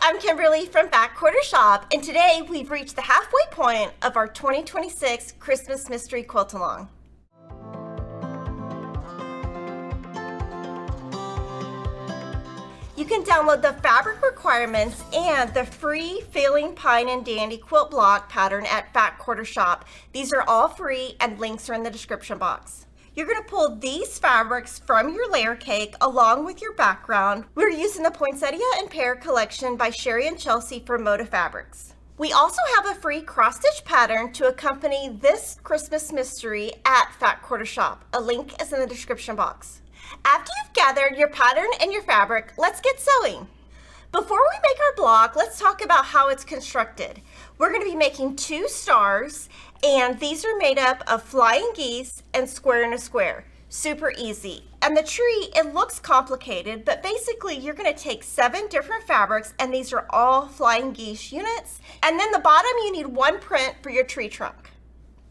I'm Kimberly from Back Quarter Shop, and today we've reached the halfway point of our 2026 Christmas Mystery Quilt Along. You can download the fabric requirements and the free Feelin Pine Dandy Quilt Block pattern at Back Quarter Shop. These are all free and links are in the description box. You're going to pull these fabrics from your layer cake along with your background. We're using the Poinsettia and Pear collection by Sherry and Chelsea for Moda Fabrics. We also have a free cross-stitch pattern to accompany this Christmas mystery at Fat Quarter Shop. A link is in the description box. After you've gathered your pattern and your fabric, let's get sewing. Before we make our block, let's talk about how it's constructed. We're going to be making 2 stars, and these are made up of flying geese and square in a square. Super easy. And the tree, it looks complicated, but basically you're going to take 7 different fabrics, and these are all flying geese units. And then the bottom, you need 1 print for your tree trunk.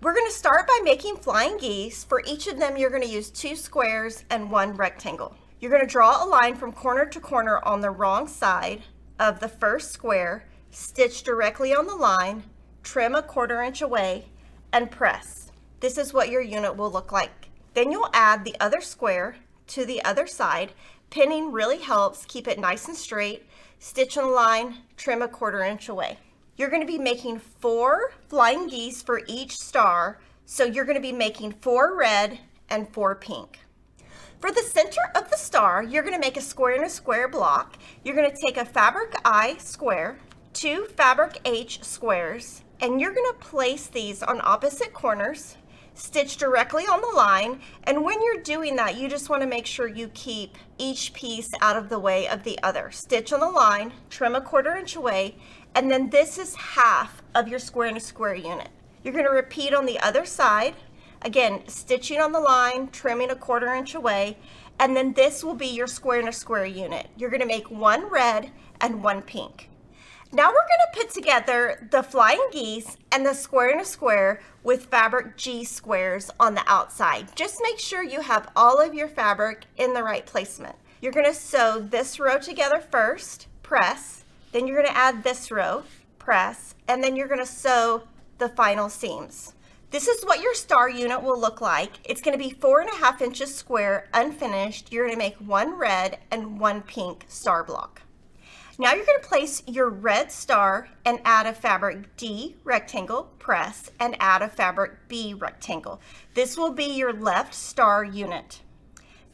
We're going to start by making flying geese. For each of them, you're going to use 2 squares and 1 rectangle. You're going to draw a line from corner to corner on the wrong side of the first square, stitch directly on the line, trim a 1/4 inch away, and press. This is what your unit will look like. Then you'll add the other square to the other side. Pinning really helps keep it nice and straight. Stitch on the line, trim a 1/4 inch away. You're going to be making 4 flying geese for each star, so you're going to be making 4 red and 4 pink. For the center of the star, you're going to make a square in a square block. You're going to take a fabric I square, 2 fabric H squares, and you're going to place these on opposite corners, stitch directly on the line, and when you're doing that, you just want to make sure you keep each piece out of the way of the other. Stitch on the line, trim a 1/4 inch away, and then this is half of your square in a square unit. You're going to repeat on the other side. Again, stitching on the line, trimming a 1/4 inch away, and then this will be your square in a square unit. You're going to make 1 red and 1 pink. Now we're going to put together the flying geese and the square in a square with fabric G squares on the outside. Just make sure you have all of your fabric in the right placement. You're going to sew this row together first, press, then you're going to add this row, press, and then you're going to sew the final seams. This is what your star unit will look like. It's going to be 4.5 inches square, unfinished. You're going to make 1 red and 1 pink star block. Now you're going to place your red star and add a fabric D rectangle, press, and add a fabric B rectangle. This will be your left star unit.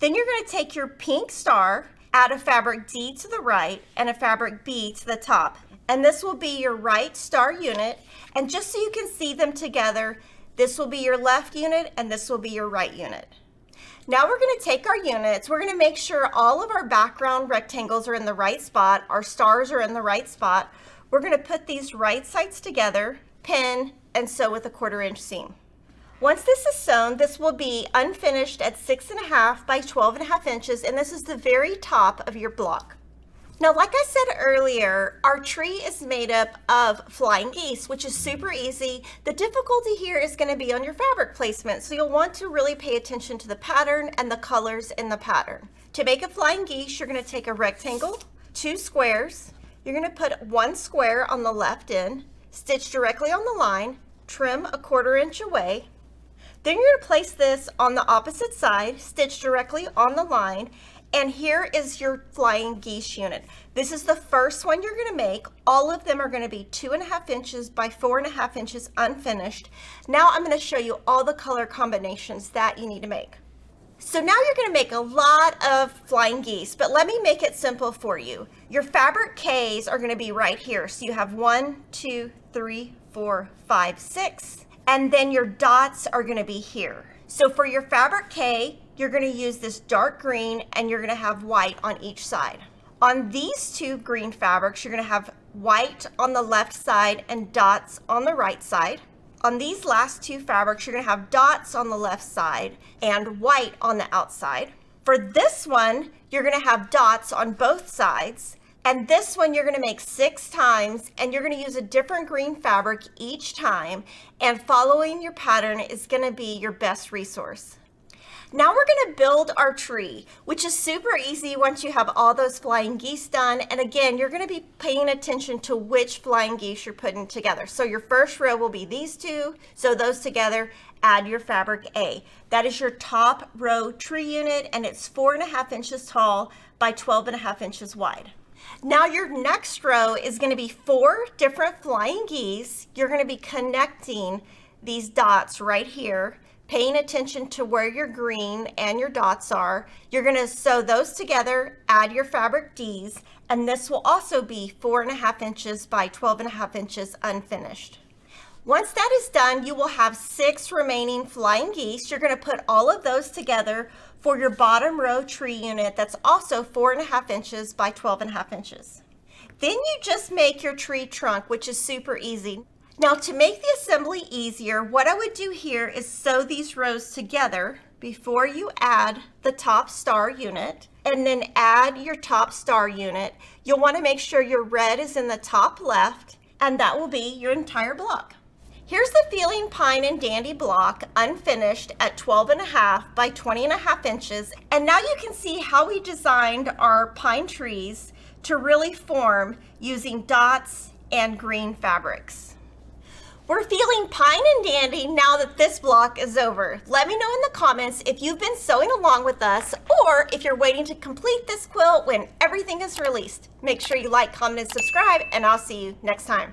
Then you're going to take your pink star, add a fabric D to the right and a fabric B to the top. And this will be your right star unit. And just so you can see them together, this will be your left unit and this will be your right unit. Now we're going to take our units, we're going to make sure all of our background rectangles are in the right spot, our stars are in the right spot. We're going to put these right sides together, pin, and sew with a 1/4 inch seam. Once this is sewn, this will be unfinished at 6.5 by 12.5 inches, and this is the very top of your block. Now, like I said earlier, our tree is made up of flying geese, which is super easy. The difficulty here is going to be on your fabric placement, so you'll want to really pay attention to the pattern and the colors in the pattern. To make a flying geese, you're going to take a rectangle, 2 squares. You're going to put 1 square on the left end, stitch directly on the line, trim a 1/4 inch away. Then you're going to place this on the opposite side, stitch directly on the line, and here is your flying geese unit. This is the first one you're going to make. All of them are going to be 2.5 inches by 4.5 inches unfinished. Now I'm going to show you all the color combinations that you need to make. So now you're going to make a lot of flying geese, but let me make it simple for you. Your fabric Ks are going to be right here. So you have 1, 2, 3, 4, 5, 6, and then your dots are going to be here. So for your fabric K, you're going to use this dark green and you're going to have white on each side. On these 2 green fabrics, you're going to have white on the left side and dots on the right side. On these last 2 fabrics, you're going to have dots on the left side and white on the outside. For this one, you're going to have dots on both sides. And this one you're going to make 6 times, and you're going to use a different green fabric each time. And following your pattern is going to be your best resource. Now we're going to build our tree, which is super easy once you have all those flying geese done. And again, you're going to be paying attention to which flying geese you're putting together. So your first row will be these two. So those together, add your fabric A. That is your top row tree unit, and it's 4.5 inches tall by 12.5 inches wide. Now your next row is going to be 4 different flying geese. You're going to be connecting these dots right here, paying attention to where your green and your dots are. You're going to sew those together, add your fabric Ds, and this will also be 4.5 inches by 12.5 inches unfinished. Once that is done, you will have 6 remaining flying geese. You're going to put all of those together for your bottom row tree unit that's also 4.5 inches by 12.5 inches. Then you just make your tree trunk, which is super easy. Now to make the assembly easier, what I would do here is sew these rows together before you add the top star unit, and then add your top star unit. You'll want to make sure your red is in the top left, and that will be your entire block. Here's the Feelin Pine Dandy Block unfinished at 12.5 by 20.5 inches. And now you can see how we designed our pine trees to really form using dots and green fabrics. We're feeling pine and dandy now that this block is over. Let me know in the comments if you've been sewing along with us, or if you're waiting to complete this quilt when everything is released. Make sure you like, comment, and subscribe, and I'll see you next time.